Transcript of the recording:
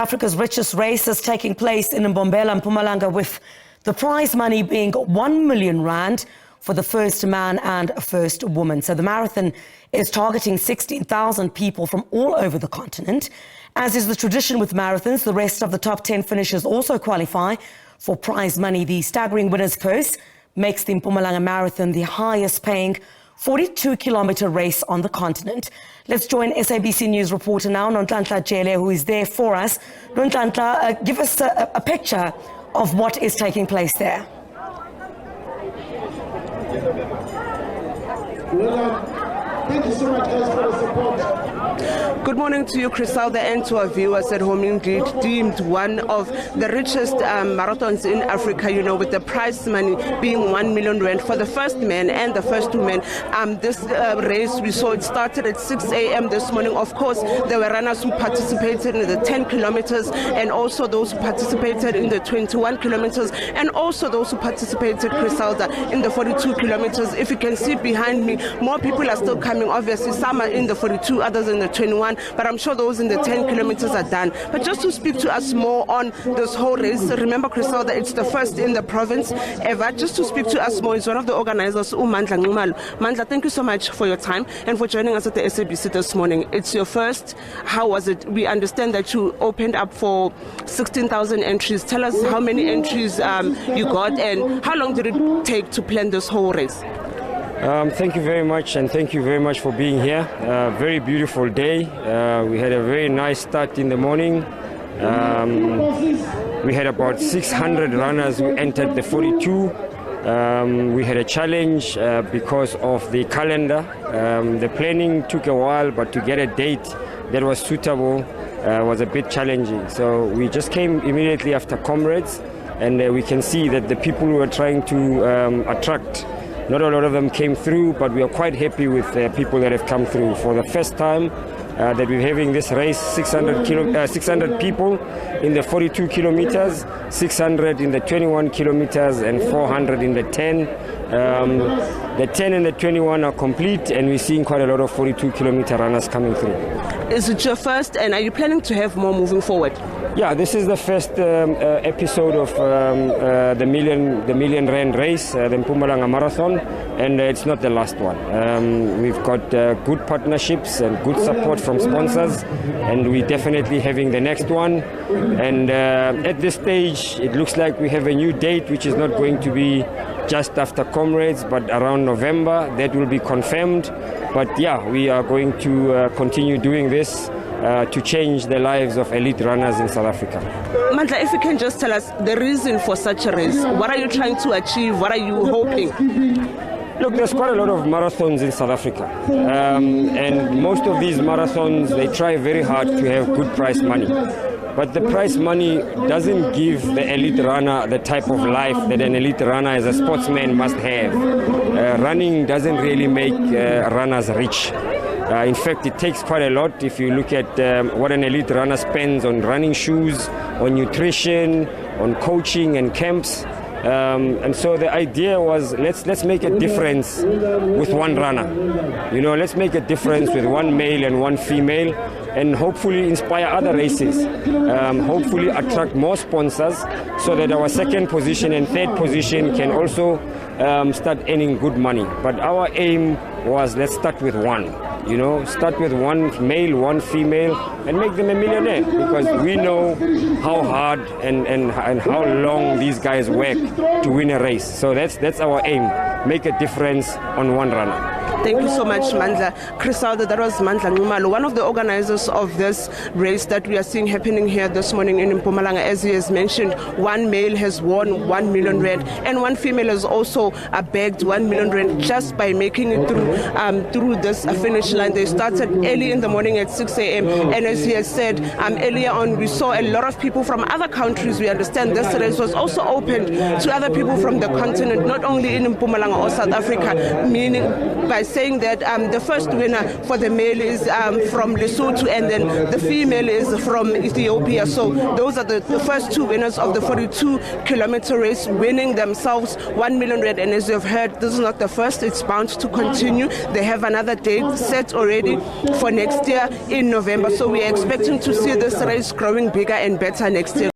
Africa's richest race is taking place in Mbombela, Mpumalanga, with the prize money being 1 million rand for the first man and first woman. So the marathon is targeting 16,000 people from all over the continent. As is the tradition with marathons, the rest of the top 10 finishers also qualify for prize money. The staggering winner's purse makes the Mpumalanga Marathon the highest paying 42-kilometer race on the continent. Let's join SABC News reporter now, Nonhlanhla Jele, who is there for us. Nonhlanhla, give us a picture of what is taking place there. Thank you so much, guys, for the support. Good morning to you, Crisalda, and to our viewers at home. Indeed, deemed one of the richest marathons in Africa, you know, with the prize money being 1 million rand for the first man and the first woman. This race, we saw it started at 6 a.m. this morning. Of course, there were runners who participated in the 10 kilometers and also those who participated in the 21 kilometers and also those who participated, Crisalda, in the 42 kilometers. If you can see behind me, more people are still coming. Obviously, some are in the 42, others in the 21, but I'm sure those in the 10 kilometers are done. But just to speak to us more on this whole race, remember, Crisalda, it's the first in the province ever. Just to speak to us more is one of the organizers, Nonhlanhla Jele. Mandla, thank you so much for your time and for joining us at the SABC this morning. It's your first. How was it? We understand that you opened up for 16,000 entries. Tell us how many entries you got and how long did it take to plan this whole race? Thank you very much, and thank you very much for being here. Very beautiful day. We had a very nice start in the morning. We had about 600 runners who entered the 42. We had a challenge because of the calendar. The planning took a while, but to get a date that was suitable was a bit challenging. So we just came immediately after Comrades, and we can see that the people who were trying to attract, not a lot of them came through, but we are quite happy with the people that have come through. For the first time that we're having this race, 600 people in the 42 kilometers, 600 in the 21 kilometers, and 400 in the 10. The 10 and the 21 are complete, and we're seeing quite a lot of 42-kilometer runners coming through. Is it your first, and are you planning to have more moving forward? Yeah, this is the first episode of the million rand race, the Mpumalanga Marathon, and it's not the last one. We've got good partnerships and good support from sponsors, and we're definitely having the next one. And at this stage, it looks like we have a new date, which is not going to be just after Comrades, but around November. That will be confirmed. But yeah, we are going to continue doing this to change the lives of elite runners in South Africa. Mandla, if you can just tell us the reason for such a race. What are you trying to achieve? What are you hoping? Look, there's quite a lot of marathons in South Africa. And most of these marathons, they try very hard to have good prize money. But the prize money doesn't give the elite runner the type of life that an elite runner as a sportsman must have. Running doesn't really make runners rich. In fact, it takes quite a lot. If you look at what an elite runner spends on running shoes, on nutrition, on coaching and camps. And so the idea was, let's make a difference with one runner. You know, let's make a difference with one male and one female, and hopefully inspire other races. Hopefully attract more sponsors so that our second position and third position can also start earning good money. But our aim was, let's start with one. You know, start with one male, one female, and make them a millionaire, because we know how hard and how long these guys work to win a race. So that's our aim, make a difference on one runner. Thank you so much, Mandla. Crisalda, that was Nonhlanhla Jele, one of the organizers of this race that we are seeing happening here this morning in Mpumalanga. As he has mentioned, one male has won 1 million rand, and one female has also bagged 1 million rand just by making it through this finish line. They started early in the morning at 6 a.m. and as he has said earlier on, we saw a lot of people from other countries. We understand this race was also opened to other people from the continent, not only in Mpumalanga or South Africa, meaning by saying that the first winner for the male is from Lesotho, and then the female is from Ethiopia. So those are the first two winners of the 42-kilometer race, winning themselves 1 million rand. And as you have heard, this is not the first. It's bound to continue. They have another date set already for next year in November. So we we are expecting to see this race growing bigger and better next year.